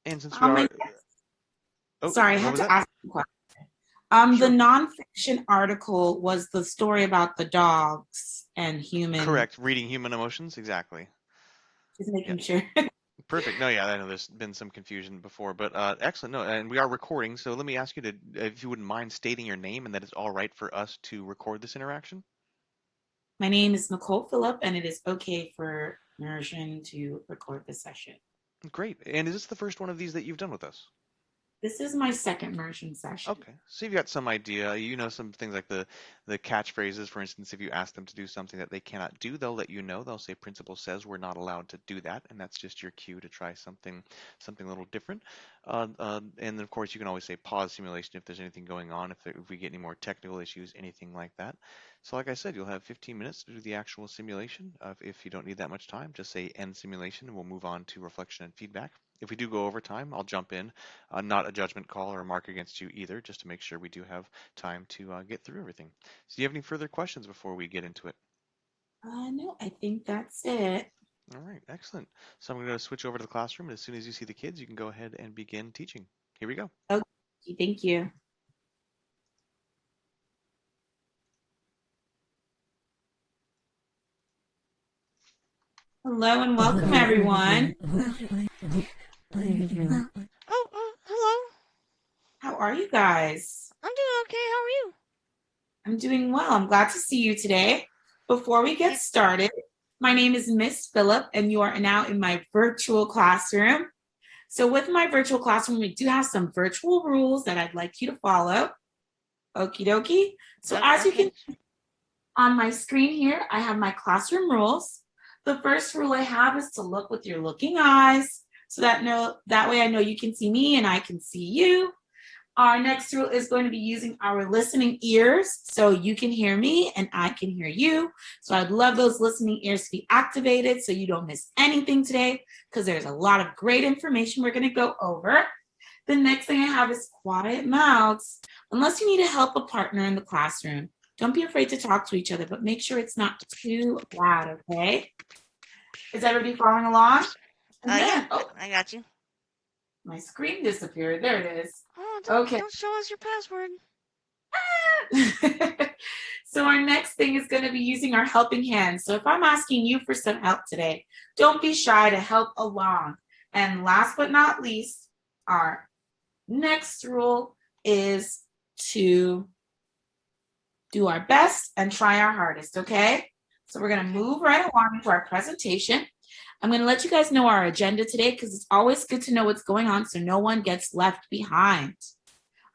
And since we My are, oh, sorry, I what have was to that? ask a question. The Sure. nonfiction article was the story about the dogs and human. Correct. Reading human emotions. Exactly. Just Yeah. making sure. Perfect. No, yeah, I know there's been some confusion before, but excellent. No, and we are recording, so let me ask you to, if you wouldn't mind stating your name and that it's all right for us to record this interaction. My name is Nicole Phillip, and it is okay for Mursion to record this session. Great. And is this the first one of these that you've done with us? This is my second Mursion session. Okay, so you've got some idea. You know some things like the catchphrases. For instance, if you ask them to do something that they cannot do, they'll let you know. They'll say, "Principal says we're not allowed to do that," and that's just your cue to try something a little different. And then, of course, you can always say pause simulation if there's anything going on, if we get any more technical issues, anything like that. So, like I said, you'll have 15 minutes to do the actual simulation. If you don't need that much time, just say end simulation, and we'll move on to reflection and feedback. If we do go over time, I'll jump in, not a judgment call or a mark against you either, just to make sure we do have time to get through everything. So do you have any further questions before we get into it? No, I think that's it. All right, excellent. So I'm going to switch over to the classroom, and as soon as you see the kids, you can go ahead and begin teaching. Here we go. Okay, thank you. Hello and welcome, everyone. Hello. How are you guys? I'm doing okay. How are you? I'm doing well. I'm glad to see you today. Before we get started, my name is Miss Phillip, and you are now in my virtual classroom. So, with my virtual classroom, we do have some virtual rules that I'd like you to follow. Okie dokie. So, as you Okay. can see on my screen here, I have my classroom rules. The first rule I have is to look with your looking eyes, so that way I know you can see me and I can see you. Our next rule is going to be using our listening ears so you can hear me and I can hear you. So I'd love those listening ears to be activated so you don't miss anything today because there's a lot of great information we're going to go over. The next thing I have is quiet mouths. Unless you need to help a partner in the classroom, don't be afraid to talk to each other, but make sure it's not too loud, okay? Is everybody following along? And Yeah, then, oh, I got you. my screen disappeared. There it is. Oh, Okay. don't show us your password. So our next thing is going to be using our helping hands. So if I'm asking you for some help today, don't be shy to help along. And last but not least, our next rule is to do our best and try our hardest, okay? So we're going to move right along into our presentation. I'm going to let you guys know our agenda today because it's always good to know what's going on so no one gets left behind.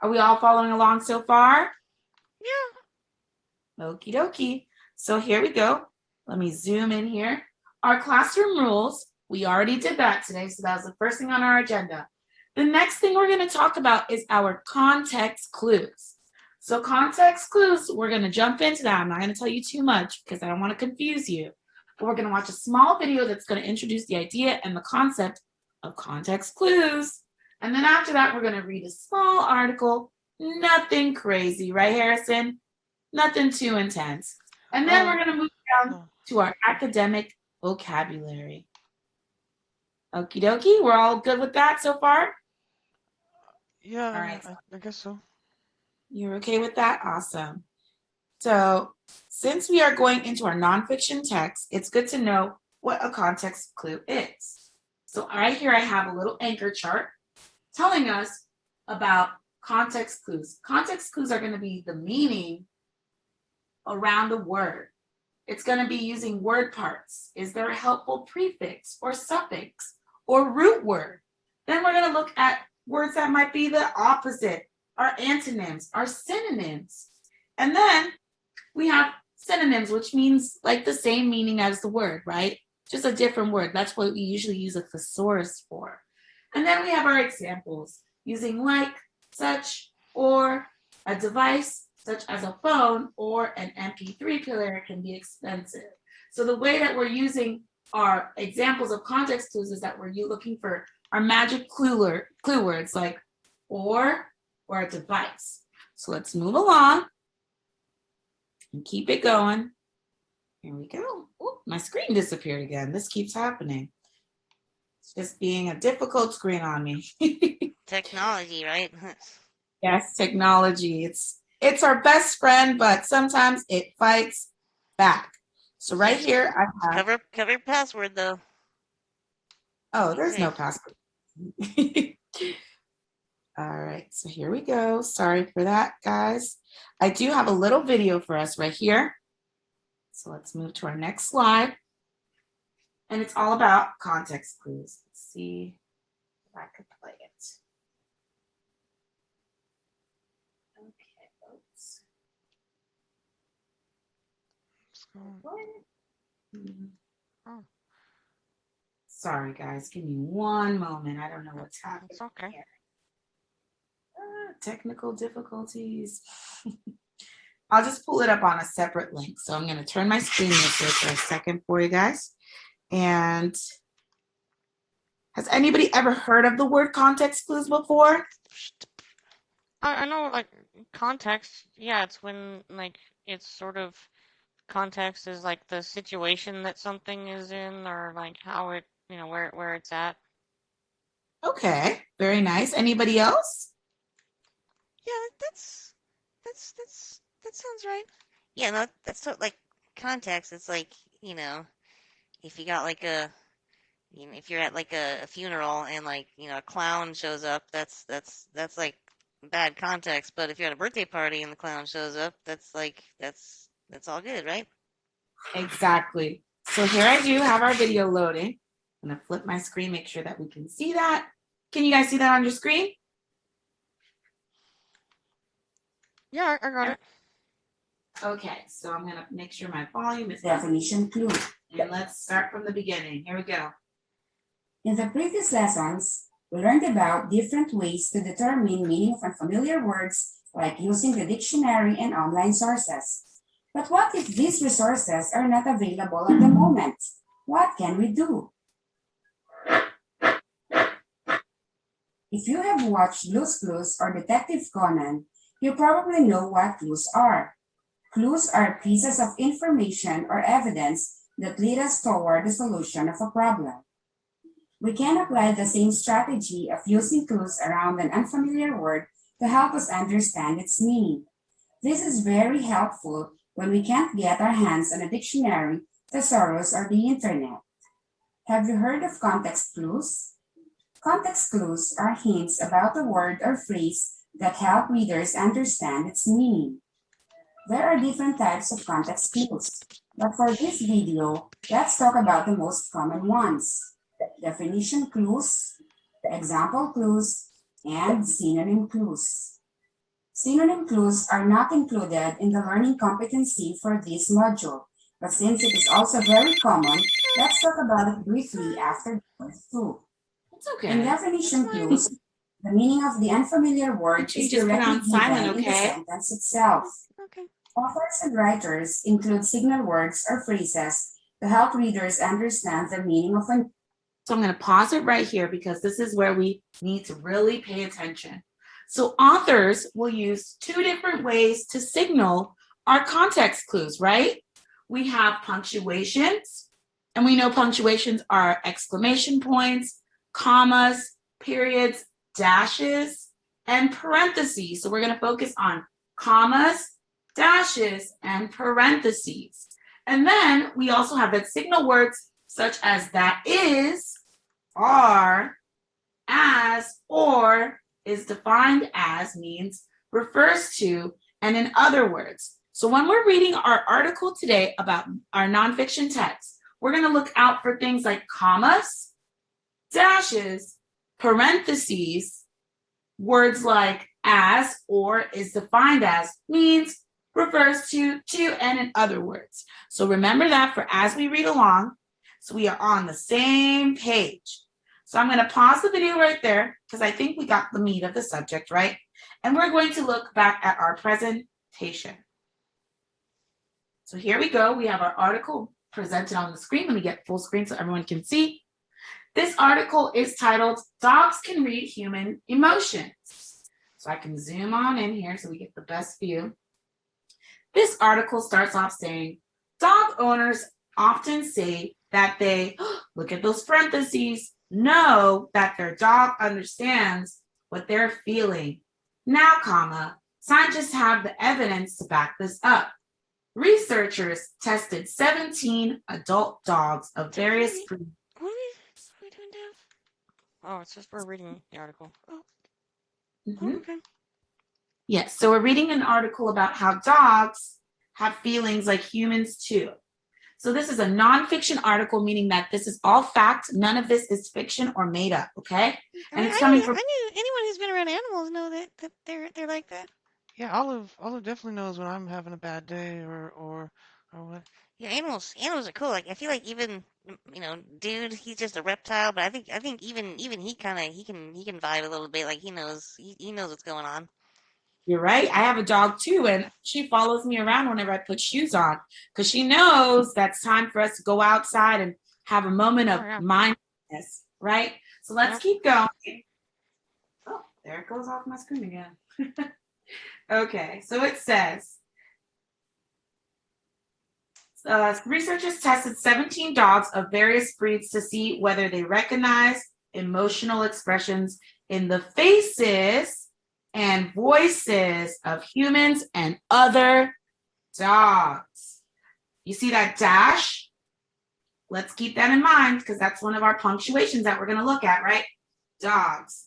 Are we all following along so far? Yeah. Okie dokie. So here we go. Let me zoom in here. Our classroom rules, we already did that today, so that was the first thing on our agenda. The next thing we're going to talk about is our context clues. So context clues, we're going to jump into that. I'm not going to tell you too much because I don't want to confuse you. But we're going to watch a small video that's going to introduce the idea and the concept of context clues. And then after that, we're going to read a small article. Nothing crazy, right, Harrison? Nothing too intense. And then we're going to move down to our academic vocabulary. Okie dokie, we're all good with that so far? Yeah, All right. I guess so. You're okay with that? Awesome. So, since we are going into our nonfiction text, it's good to know what a context clue is. So, right here, I have a little anchor chart telling us about context clues. Context clues are going to be the meaning around the word. It's going to be using word parts. Is there a helpful prefix or suffix or root word? Then we're going to look at words that might be the opposite, our antonyms, our synonyms. And then we have synonyms, which means like the same meaning as the word, right? Just a different word. That's what we usually use a thesaurus for. And then we have our examples using like, such, or a device such as a phone or an MP3 player can be expensive. So the way that we're using our examples of context clues is that we're looking for our magic clue words like or a device. So let's move along and keep it going. Here we go. Ooh, my screen disappeared again. This keeps happening. It's just being a difficult screen on me. Technology, right? Yes, technology. It's our best friend, but sometimes it fights back. So right here I have, Cover your password though. oh, Be there's no safe. password. All right, so here we go. Sorry for that, guys. I do have a little video for us right here. So let's move to our next slide. And it's all about context clues. Let's see if I could play it. Okay, oops. Oh, Sorry, guys. Give me one moment. I don't know what's happening it's okay. here. Technical difficulties. I'll just pull it up on a separate link. So I'm going to turn my screen this way for a second for you guys. And has anybody ever heard of the word context clues before? I know, like, context. Yeah, it's when, like, it's sort of context is like the situation that something is in, or like how it, where it's at. Okay, very nice. Anybody else? Yeah, that sounds right. Yeah, no, that's so, like, context. It's like, if you got like if you're at like a funeral and, like, a clown shows up, that's like bad context. But if you're at a birthday party and the clown shows up, that's like that's all good, right? Exactly. So here I do have our video loading. I'm going to flip my screen, make sure that we can see that. Can you guys see that on your screen? Yeah, I got it. Okay, so I'm going to make sure my volume is definition clue. And let's start from the beginning. Here we go. In the previous lessons, we learned about different ways to determine meaning of unfamiliar words, like using the dictionary and online sources. But what if these resources are not available at the moment? What can we do? If you have watched Blue's Clues or Detective Conan, you probably know what clues are. Clues are pieces of information or evidence that lead us toward the solution of a problem. We can apply the same strategy of using clues around an unfamiliar word to help us understand its meaning. This is very helpful when we can't get our hands on a dictionary, thesaurus, or the internet. Have you heard of context clues? Context clues are hints about a word or phrase that help readers understand its meaning. There are different types of context clues, but for this video, let's talk about the most common ones: the definition clues, the example clues, and synonym clues. Synonym clues are not included in the learning competency for this module, but since it is also very common, let's talk about it briefly after the first two. It's okay. In definition clues, the meaning of the unfamiliar word is directly given in the sentence itself. Okay. Authors and writers include signal words or phrases to help readers understand the meaning of an. So I'm going to pause it right here because this is where we need to really pay attention. So authors will use two different ways to signal our context clues, right? We have punctuations, and we know punctuations are exclamation points, commas, periods, dashes, and parentheses. So we're going to focus on commas, dashes, and parentheses. And then we also have that signal words such as that is, are, as, or, is defined as, means, refers to, and in other words. So when we're reading our article today about our nonfiction text, we're going to look out for things like commas, dashes, parentheses, words like as, or, is defined as, means, refers to, and in other words. So remember that for as we read along, so we are on the same page. So I'm going to pause the video right there because I think we got the meat of the subject, right? And we're going to look back at our presentation. So here we go. We have our article presented on the screen. Let me get full screen so everyone can see. This article is titled, Dogs Can Read Human Emotions. So I can zoom on in here so we get the best view. This article starts off saying, dog owners often say that they, look at those parentheses, know that their dog understands what they're feeling. Now, scientists have the evidence to back this up. Researchers tested 17 adult dogs of various breeds. What are we doing now? Oh, it's just we're reading the article. Oh, Mhm. okay. Yes, so we're reading an article about how dogs have feelings like humans too. So this is a nonfiction article, meaning that this is all fact. None of this is fiction or made up, okay? And it's coming from I knew anyone who's been around animals know that they're like that. Yeah, Olive definitely knows when I'm having a bad day or what. Yeah, animals are cool. Like I feel like even dude, he's just a reptile, but I think even he kind of he can vibe a little bit. Like he knows what's going on. You're right. I have a dog too, and she follows me around whenever I put shoes on because she knows that's time for us to go outside and have a moment Oh of yeah. mindfulness, right? So let's Yep. keep going. Oh, there it goes off my screen again. Okay, so it says researchers tested 17 dogs of various breeds to see whether they recognize emotional expressions in the faces and voices of humans and other dogs. You see that dash? Let's keep that in mind because that's one of our punctuations that we're going to look at, right? Dogs.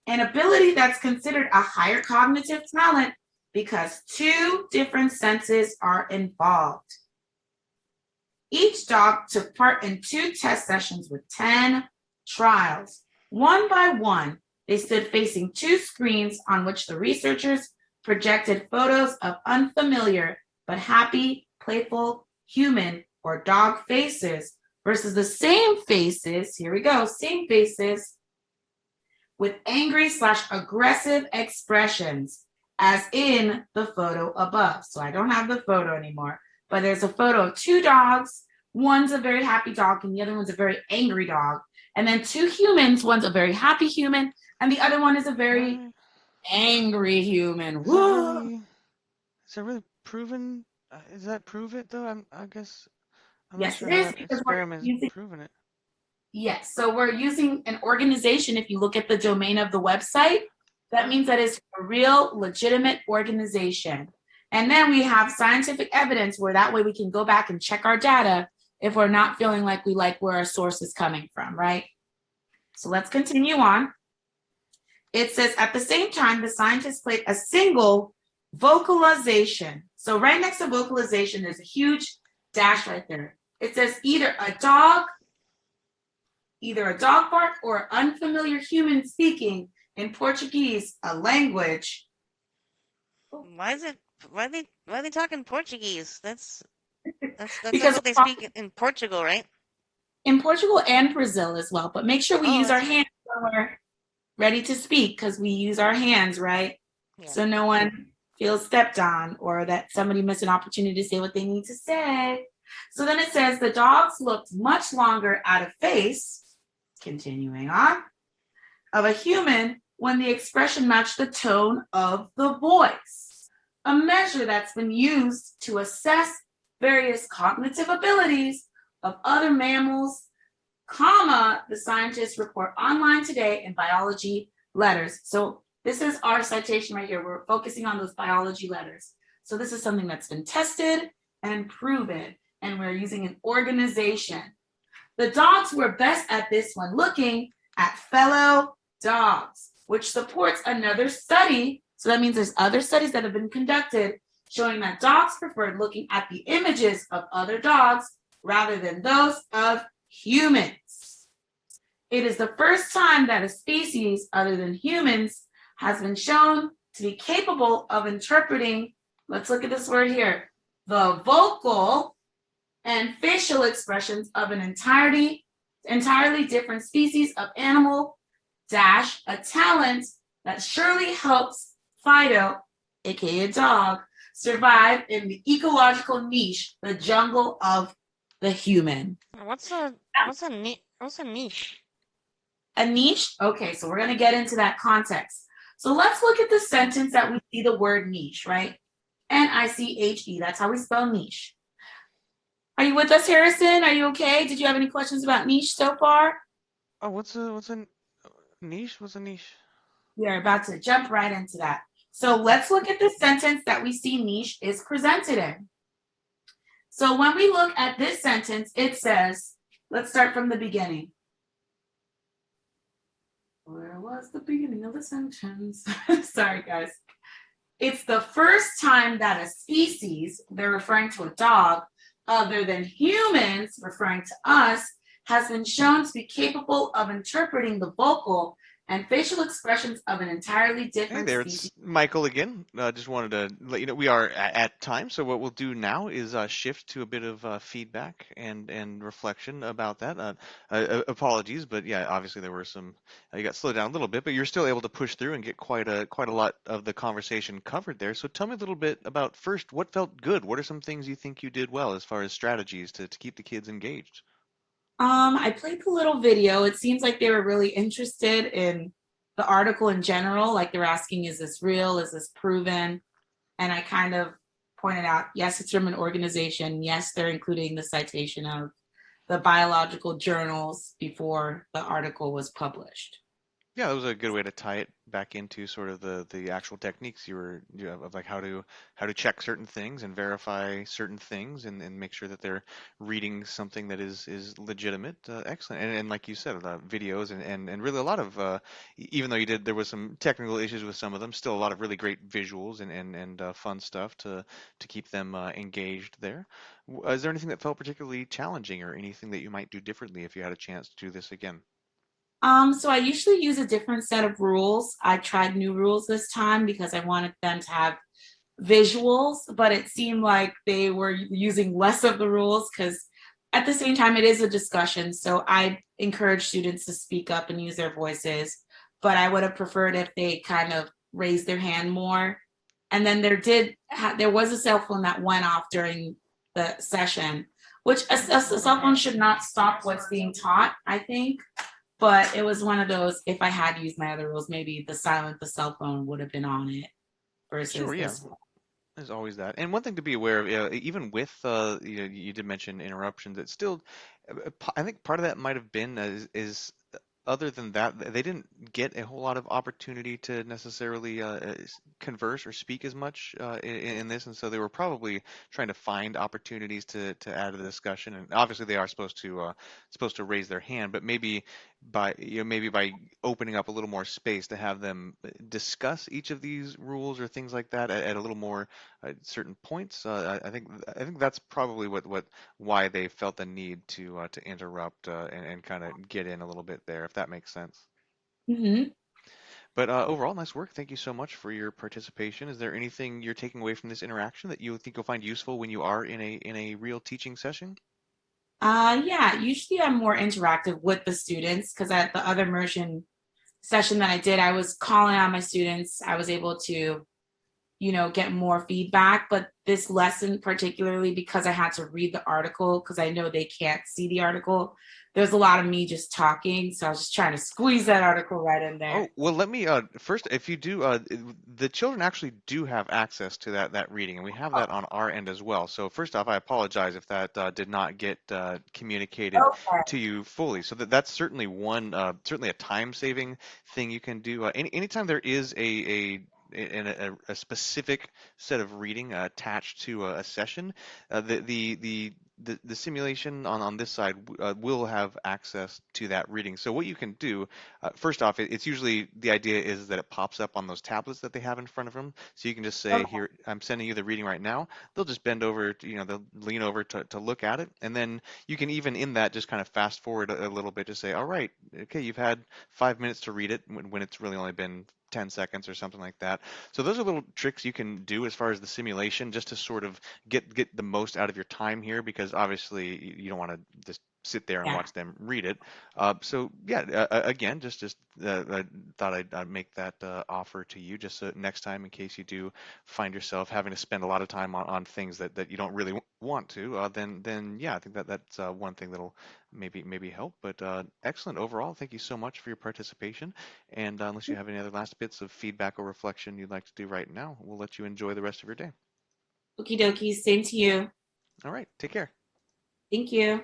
An ability that's considered a higher cognitive talent because two different senses are involved. Each dog took part in 2 test sessions with 10 trials. One by one, they stood facing 2 screens on which the researchers projected photos of unfamiliar but happy, playful human or dog faces versus the same faces, here we go, same faces with angry/aggressive expressions as in the photo above. So I don't have the photo anymore, but there's a photo of 2 dogs. One's a very happy dog and the other one's a very angry dog. And then 2 humans, one's a very happy human and the other one is a very angry human. Is that really proven? Is that prove it though? I guess I'm not Yes, sure it how is that because we're experiment is using, proving it. yes, so we're using an organization. If you look at the domain of the website, that means that it's a real legitimate organization. And then we have scientific evidence where that way we can go back and check our data if we're not feeling like we like where our source is coming from, right? So let's continue on. It says at the same time, the scientists played a single vocalization. So right next to vocalization, there's a huge dash right there. It says either a dog bark or unfamiliar human speaking in Portuguese, a language. Why is it? Why are they talking Portuguese? That's Because what they speak in Portugal, right? in Portugal and Brazil as well, but make sure we Oh, use our that's right. hands when we're ready to speak because we use our hands, right? Yeah. So no one feels stepped on or that somebody missed an opportunity to say what they need to say. So then it says the dogs looked much longer at a face, continuing on, of a human when the expression matched the tone of the voice, a measure that's been used to assess various cognitive abilities of other mammals, the scientists report online today in biology letters. So this is our citation right here. We're focusing on those biology letters. So this is something that's been tested and proven, and we're using an organization. The dogs were best at this one, looking at fellow dogs, which supports another study. So that means there's other studies that have been conducted showing that dogs preferred looking at the images of other dogs rather than those of humans. It is the first time that a species other than humans has been shown to be capable of interpreting, let's look at this word here, the vocal and facial expressions of an entirely different species of animal dash a talent that surely helps Fido, aka a dog, survive in the ecological niche, the jungle of the human. What's a niche? A niche? Okay, so we're going to get into that context. So let's look at the sentence that we see the word niche, right? Niche. That's how we spell niche. Are you with us, Harrison? Are you okay? Did you have any questions about niche so far? Oh, what's a niche? What's a niche? We are about to jump right into that. So let's look at the sentence that we see niche is presented in. So when we look at this sentence, it says, let's start from the beginning. Where was the beginning of the sentence? Sorry, guys. It's the first time that a species, they're referring to a dog, other than humans, referring to us, has been shown to be capable of interpreting the vocal and facial expressions of an entirely Hey different there, species. it's Michael again. Just wanted to let you know we are at time, so what we'll do now is shift to a bit of feedback and reflection about that. Apologies, but yeah, obviously there were some. You got slowed down a little bit, but you're still able to push through and get quite a lot of the conversation covered there. So tell me a little bit about first what felt good. What are some things you think you did well as far as strategies to keep the kids engaged? I played the little video. It seems like they were really interested in the article in general. Like they're asking, is this real? Is this proven? And I kind of pointed out, yes, it's from an organization. Yes, they're including the citation of the biological journals before the article was published. Yeah, that was a good way to tie it back into sort of the actual techniques you have of like how to check certain things and verify certain things and make sure that they're reading something that is legitimate. Excellent. And like you said, videos and really a lot of even though you did there was some technical issues with some of them, still a lot of really great visuals and fun stuff to keep them engaged there. Is there anything that felt particularly challenging or anything that you might do differently if you had a chance to do this again? So I usually use a different set of rules. I tried new rules this time because I wanted them to have visuals, but it seemed like they were using less of the rules because at the same time, it is a discussion. So I encourage students to speak up and use their voices, but I would have preferred if they kind of raised their hand more. And then there was a cell phone that went off during the session, which a cell phone should not stop what's being taught, I think. But it was one of those, if I had used my other rules, maybe the cell phone would have been on it Sure, versus yeah. this. There's always that. And one thing to be aware of, even with you did mention interruptions, it's still, I think part of that might have been is other than that, they didn't get a whole lot of opportunity to necessarily converse or speak as much in this, and so they were probably trying to find opportunities to add to the discussion. And obviously, they are supposed to raise their hand, but maybe by opening up a little more space to have them discuss each of these rules or things like that at a little more certain points. I think that's probably what why they felt the need to interrupt and kind of get in a little bit there, if that makes sense. Mhm. But overall, nice work. Thank you so much for your participation. Is there anything you're taking away from this interaction that you think you'll find useful when you are in a real teaching session? Yeah, usually I'm more interactive with the students because at the other immersion session that I did, I was calling on my students. I was able to, get more feedback. But this lesson, particularly because I had to read the article, because I know they can't see the article, there's a lot of me just talking. So I was just trying to squeeze that article right in Oh, there. well, let me first, if you do, the children actually do have access to that reading, and we have that on our end as well. So first off, I apologize if that did not get communicated Okay. to you fully. So that's certainly certainly a time-saving thing you can do. Anytime there is a specific set of reading attached to a session, the simulation on this side will have access to that reading. So what you can do first off, it's usually the idea is that it pops up on those tablets that they have in front of them. So you can just say, Okay. here, I'm sending you the reading right now. They'll just bend over, they'll lean over to look at it. And then you can even in that just kind of fast forward a little bit to say, all right, okay, you've had 5 minutes to read it when it's really only been 10 seconds or something like that. So those are little tricks you can do as far as the simulation just to sort of get the most out of your time here because obviously you don't want to just sit there and Yeah. watch them read it. So yeah, again, just I thought I'd make that offer to you just so next time in case you do find yourself having to spend a lot of time on things that you don't really want to, then yeah, I think that's one thing that'll maybe help. But excellent overall. Thank you so much for your participation. And unless you have any other last bits of feedback or reflection you'd like to do right now, we'll let you enjoy the rest of your day. Okie dokie. Same to you. All right, take care. Thank you.